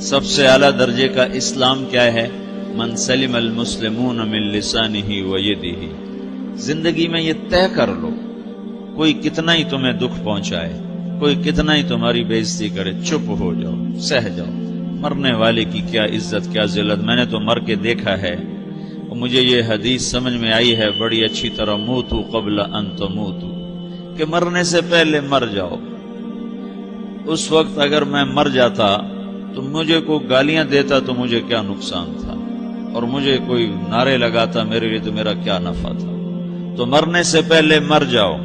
سب سے اعلیٰ درجے کا اسلام کیا ہے؟ من سلم المسلمون من لسانہ و یدہ۔ زندگی میں یہ طے کر لو، کوئی کتنا ہی تمہیں دکھ پہنچائے، کوئی کتنا ہی تمہاری بےعزتی کرے، چپ ہو جاؤ، سہ جاؤ۔ مرنے والے کی کیا عزت، کیا ذلت، میں نے تو مر کے دیکھا ہے، اور مجھے یہ حدیث سمجھ میں آئی ہے بڑی اچھی طرح، موتوا قبل ان تموتوا، کہ مرنے سے پہلے مر جاؤ۔ اس وقت اگر میں مر جاتا تو مجھے کوئی گالیاں دیتا تو مجھے کیا نقصان تھا، اور مجھے کوئی نعرے لگاتا میرے لیے تو میرا کیا نفع تھا۔ تو مرنے سے پہلے مر جاؤ۔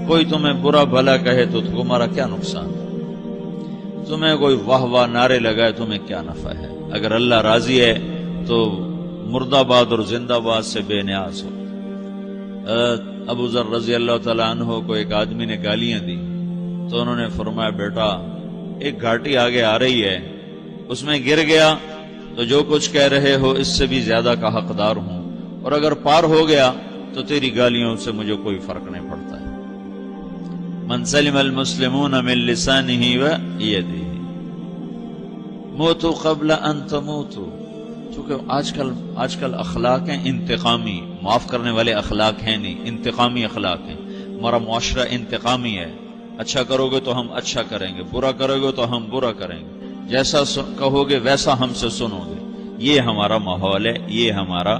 کوئی تمہیں برا بھلا کہے تو تمہارا کیا نقصان ہے، تمہیں کوئی واہ واہ نعرے لگائے تمہیں کیا نفع ہے۔ اگر اللہ راضی ہے تو مرد آباد اور زندہ باد سے بے نیاز ہو۔ ابو ذر رضی اللہ تعالیٰ عنہ کو ایک آدمی نے گالیاں دی تو انہوں نے فرمایا، بیٹا ایک گھاٹی آگے آ رہی ہے، اس میں گر گیا تو جو کچھ کہہ رہے ہو اس سے بھی زیادہ کا حقدار ہوں، اور اگر پار ہو گیا تو تیری گالیوں سے مجھے کوئی فرق نہیں پڑتا ہے۔ من سلم المسلمون من لسانہ و یدہ موتوا قبل ان تموتوا۔ چونکہ آج کل اخلاق ہیں انتقامی، معاف کرنے والے اخلاق ہیں نہیں، انتقامی اخلاق ہیں۔ ہمارا معاشرہ انتقامی ہے، اچھا کرو گے تو ہم اچھا کریں گے، برا کرو گے تو ہم برا کریں گے، جیسا کہو گے ویسا ہم سے سنو گے۔ یہ ہمارا ماحول ہے، یہ ہمارا۔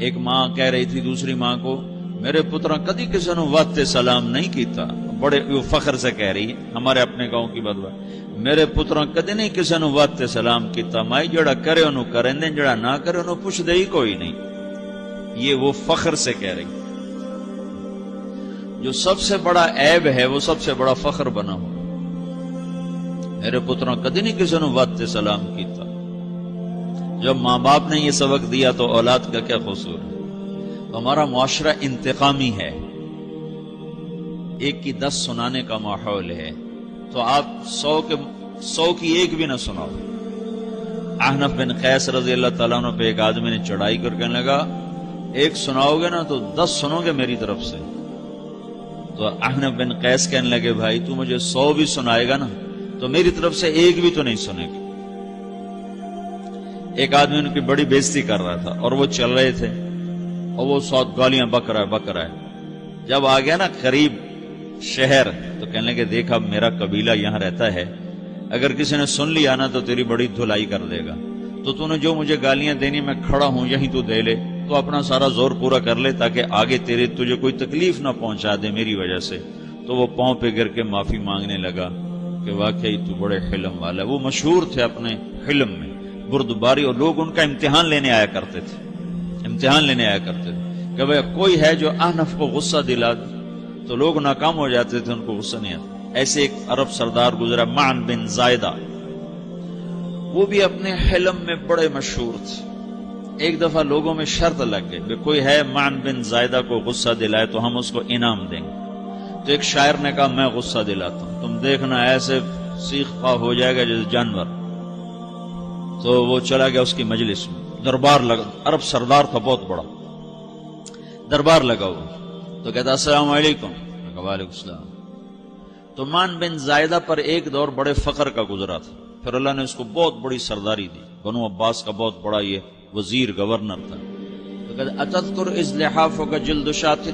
ایک ماں کہہ رہی تھی دوسری ماں کو، میرے پترا کدی کسی نے واسطے سلام نہیں کیتا، بڑے فخر سے کہہ رہی ہے، ہمارے اپنے گاؤں کی بات بات، میرے پترا کدی نہیں کسی نے واسطے سلام کیتا، مائی جڑا کرے انہوں کریں دیں، جڑا نہ کرے انہوں پوچھ دے ہی کوئی نہیں۔ یہ وہ فخر سے کہہ رہی۔ جو سب سے بڑا عیب ہے وہ سب سے بڑا فخر بنا ہو۔ میرے پتروں کدی نہیں کسی نے واسطے سلام کیتا۔ جب ماں باپ نے یہ سبق دیا تو اولاد کا کیا قصور ہے؟ تو ہمارا معاشرہ انتقامی ہے، ایک کی 10 سنانے کا ماحول ہے، تو آپ 100 کی ایک بھی نہ سناؤ۔ احنف بن قیس رضی اللہ تعالیٰ عنہ پہ ایک آدمی نے چڑھائی کر کہنے لگا، ایک سناؤ گے نا تو 10 سنو گے میری طرف سے۔ تو احنف بن قیس کہنے لگے، بھائی تو مجھے 100 بھی سنائے گا نا تو میری طرف سے ایک بھی تو نہیں سنے گا۔ ایک آدمی ان کی بڑی بےزتی کر رہا تھا اور وہ چل رہے تھے اور وہ 100 گالیاں بک رہا ہے۔ جب آ گیا نا قریب شہر تو کہنے لگے، دیکھا میرا قبیلہ یہاں رہتا ہے، اگر کسی نے سن لیا نا تو تیری بڑی دھلائی کر دے گا، تو نے جو مجھے گالیاں دینی میں کھڑا ہوں یہیں تو دے لے، تو اپنا سارا زور پورا کر لے تاکہ آگے تجھے کوئی تکلیف نہ پہنچا دے میری وجہ سے۔ تو وہ پاؤں پہ گر کے معافی مانگنے لگا کہ واقعی تو بڑے حلم والا ہے۔ وہ مشہور تھے اپنے حلم میں، بردباری، اور لوگ ان کا امتحان لینے آیا کرتے تھے کہ بھئی کوئی ہے جو احنف کو غصہ دلا دے، تو لوگ ناکام ہو جاتے تھے، ان کو غصہ نہیں آتا۔ ایسے ایک عرب سردار گزرا معن بن زائدہ، وہ بھی اپنے حلم میں بڑے مشہور تھے۔ ایک دفعہ لوگوں میں شرط لگ گئی کہ کوئی ہے معن بن زائدہ کو غصہ دلائے تو ہم اس کو انعام دیں گے۔ تو ایک شاعر نے کہا، میں غصہ دلاتا ہوں، تم دیکھنا ایسے سیخ پا ہو جائے گا جیسے جانور۔ تو وہ چلا گیا اس کی مجلس میں، دربار لگا، عرب سردار تھا بہت بڑا، دربار لگا ہوا، تو کہتا السلام علیکم، وعلیکم السلام۔ تو معن بن زائدہ پر ایک دور بڑے فقر کا گزرا تھا، پھر اللہ نے اس کو بہت بڑی سرداری دی، بنو عباس کا بہت بڑا یہ وزیر گورنر تھا۔ تو کہتا اتذکر اذ لحافک جلد شاۃ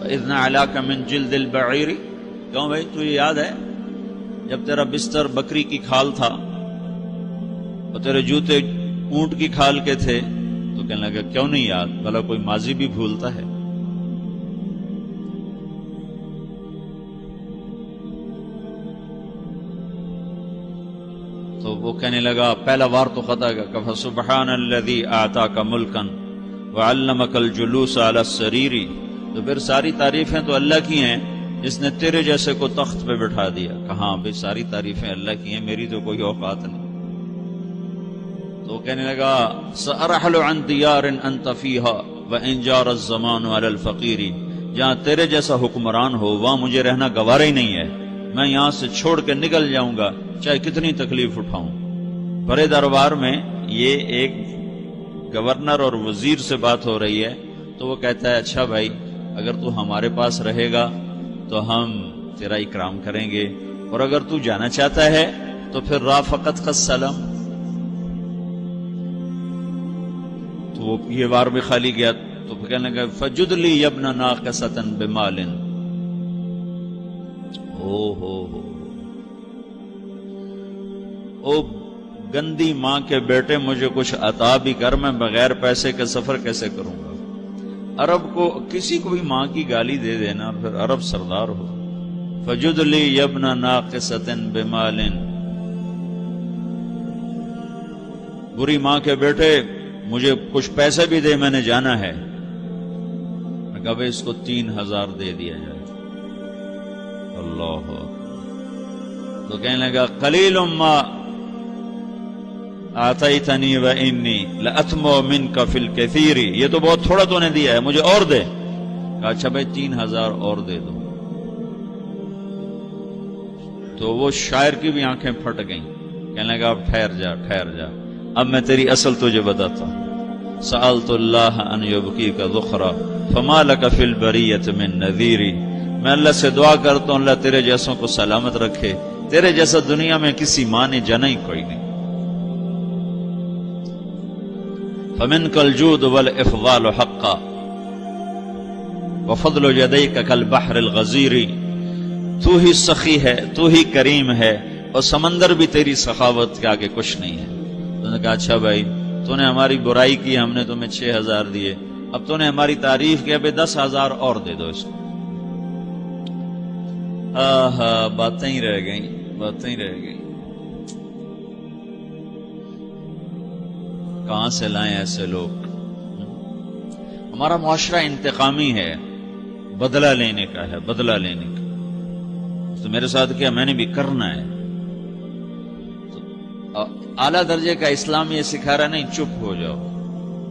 واذ نعلاک من جلد البعیر، کہوں بھائی تجھے یاد ہے جب تیرا بستر بکری کی کھال تھا اور تیرے جوتے اونٹ کی کھال کے تھے؟ تو کہنے لگا کیوں نہیں یاد، بھلا کوئی ماضی بھی بھولتا ہے؟ تو وہ کہنے لگا پہلا وار تو خطا گیا، کہ فسبحان الذی اعطاک ملکا وعلمک الجلوس علی السریر۔ تو پھر ساری تعریفیں تو اللہ کی ہیں جس نے تیرے جیسے کو تخت پہ بٹھا دیا۔ کہاں بھئی ساری تعریفیں اللہ کی ہیں، میری تو کوئی اوقات نہیں۔ تو کہنے لگا سأرحل عن دیار انت فیہا وان جار الزمان علی الفقیر، جہاں تیرے جیسا حکمران ہو وہاں مجھے رہنا گوارا ہی نہیں ہے، میں یہاں سے چھوڑ کے نکل جاؤں گا چاہے کتنی تکلیف اٹھاؤں۔ بڑے دربار میں یہ ایک گورنر اور وزیر سے بات ہو رہی ہے، تو وہ کہتا ہے اچھا بھائی اگر تو ہمارے پاس رہے گا تو ہم تیرا اکرام کریں گے، اور اگر تو جانا چاہتا ہے تو پھر رافقت کا سلام، تو وہ یہ وار بھی خالی گیا تو پھر کہنے لگا فجد لی یبن ناقصۃ بمال، او گندی ماں کے بیٹے مجھے کچھ عطا بھی کر، میں بغیر پیسے کے سفر کیسے کروں گا؟ عرب کو کسی کو بھی ماں کی گالی دے دینا اور پھر عرب سردار ہو. فجد لی یبن ناقصۃ بمال، بری ماں کے بیٹے مجھے کچھ پیسے بھی دے، میں نے جانا ہے. میں کہا بھائی اس کو 3000 دے دیا جائے. اللہ تو کہنے لگا قلیل ما آتیتنی و انی لأطمع منک فی الکثیر، یہ تو بہت تھوڑا تو نے دیا ہے، مجھے اور دے. کہا اچھا بھائی 3000 اور دے دو. تو وہ شاعر کی بھی آنکھیں پھٹ گئیں. کہنے لگا اب ٹھہر جا ٹھہر جا، اب میں تیری اصل تجھے بتاتا ہوں. سألت اللہ ان یبقیک ذخرا فما لک فی البریۃ من نذیر، میں اللہ سے دعا کرتا ہوں اللہ تیرے جیسوں کو سلامت رکھے، تیرے جیسا دنیا میں کسی ماں نے جنا ہی کوئی نہیں. فمنک الجود والافضال حقا وفضل یدیک کالبحر الغزیر، تو ہی سخی ہے، تو ہی کریم ہے، اور سمندر بھی تیری سخاوت کے آگے کچھ نہیں ہے. تو نے کہا اچھا بھائی تو نے ہماری برائی کی، ہم نے تمہیں 6000 دیے، اب تو نے ہماری تعریف کی، اب 10,000 اور دے دو اس کو. باتیں ہی رہ گئیں، باتیں ہی رہ گئیں. کہاں سے لائیں ایسے لوگ؟ ہمارا معاشرہ انتقامی ہے، بدلہ لینے کا ہے، بدلہ لینے کا. تو میرے ساتھ کیا میں نے بھی کرنا ہے. اعلیٰ درجے کا اسلام یہ سکھا رہا نہیں چپ ہو جاؤ،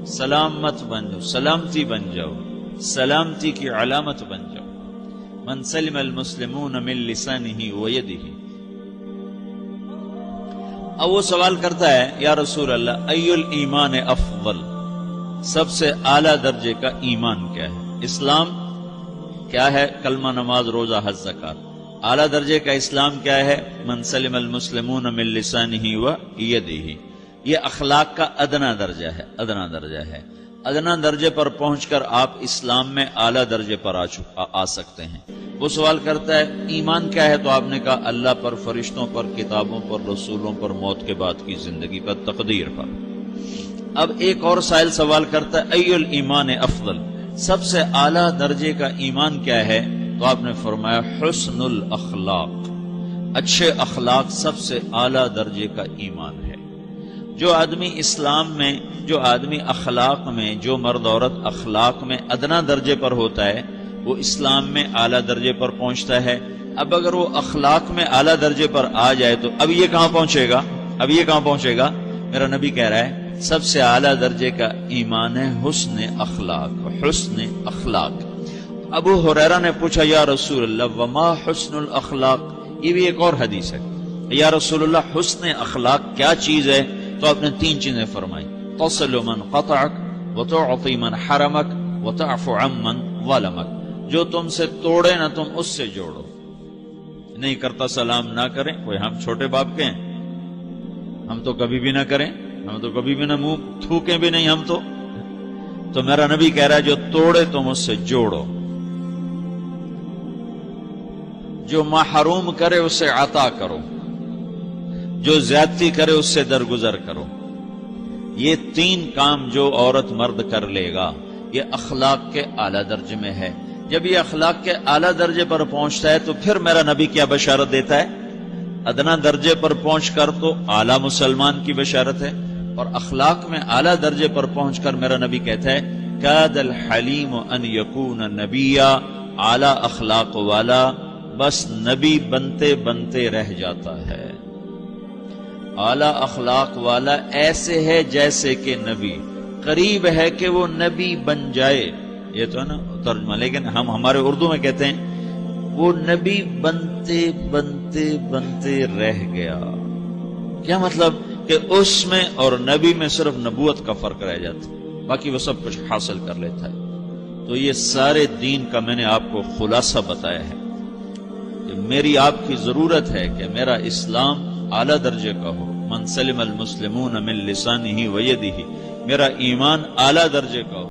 سلام مت بن جاؤ، سلامتی بن جاؤ، سلامتی کی علامت بن جاؤ. من سلم المسلمون من لسانہ ویدہ. اب وہ سوال کرتا ہے یا رسول اللہ ای الایمان افضل، سب سے اعلیٰ درجے کا ایمان کیا ہے؟ اسلام کیا ہے؟ کلمہ، نماز، روزہ، حج، زکات. اعلیٰ درجے کا اسلام کیا ہے؟ من سلم المسلمون من لسانہ و یدہ. یہ اخلاق کا ادنا درجہ ہے، ادنا درجہ ہے. ادنا درجے پر پہنچ کر آپ اسلام میں اعلیٰ درجے پر آ سکتے ہیں. وہ سوال کرتا ہے ایمان کیا ہے؟ تو آپ نے کہا اللہ پر، فرشتوں پر، کتابوں پر، رسولوں پر، موت کے بعد کی زندگی پر، تقدیر پر. اب ایک اور سائل سوال کرتا ہے ای الایمان افضل، سب سے اعلیٰ درجے کا ایمان کیا ہے؟ تو آپ نے فرمایا حسن الاخلاق، اچھے اخلاق سب سے اعلیٰ درجے کا ایمان ہے. جو آدمی اسلام میں، جو آدمی اخلاق میں، جو مرد عورت اخلاق میں ادنا درجے پر ہوتا ہے وہ اسلام میں اعلیٰ درجے پر پہنچتا ہے. اب اگر وہ اخلاق میں اعلیٰ درجے پر آ جائے تو اب یہ کہاں پہنچے گا؟ اب یہ کہاں پہنچے گا؟ میرا نبی کہہ رہا ہے سب سے اعلیٰ درجے کا ایمان ہے حسن اخلاق، حسن اخلاق. ابو ہریرہ نے پوچھا یا رسول اللہ وما حسن الاخلاق، یہ بھی ایک اور حدیث ہے. یا رسول اللہ حسن اخلاق کیا چیز ہے؟ تو آپ نے 3 چیزیں فرمائی، تصل من قطعک وتعطی من حرمک وتعفو عمن ظلمک. جو تم سے توڑے نہ تم اس سے جوڑو. نہیں کرتا سلام نہ کریں، کوئی ہم چھوٹے باپ کے ہیں؟ ہم تو کبھی بھی نہ کریں، ہم تو کبھی بھی نہ منہ تھوکیں بھی نہیں. ہم تو میرا نبی کہہ رہا ہے جو توڑے تم اس سے جوڑو، جو محروم کرے اسے عطا کرو، جو زیادتی کرے اس سے درگزر کرو. یہ 3 کام جو عورت مرد کر لے گا یہ اخلاق کے اعلیٰ درجے میں ہے. جب یہ اخلاق کے اعلیٰ درجے پر پہنچتا ہے تو پھر میرا نبی کیا بشارت دیتا ہے؟ ادنا درجے پر پہنچ کر تو اعلیٰ مسلمان کی بشارت ہے، اور اخلاق میں اعلیٰ درجے پر پہنچ کر میرا نبی کہتا ہے کاد الحلیم ان یکون نبیا، اعلیٰ اخلاق والا بس نبی بنتے بنتے رہ جاتا ہے. اعلیٰ اخلاق والا ایسے ہے جیسے کہ نبی، قریب ہے کہ وہ نبی بن جائے. یہ تو ہے نا ترجمہ، لیکن ہم ہمارے اردو میں کہتے ہیں وہ نبی بنتے بنتے بنتے رہ گیا. کیا مطلب؟ کہ اس میں اور نبی میں صرف نبوت کا فرق رہ جاتا، باقی وہ سب کچھ حاصل کر لیتا ہے. تو یہ سارے دین کا میں نے آپ کو خلاصہ بتایا ہے کہ میری آپ کی ضرورت ہے کہ میرا اسلام اعلیٰ درجے کا ہو، من سلم المسلمون من لسانہ و یدہ، میرا ایمان اعلیٰ درجے کا ہو۔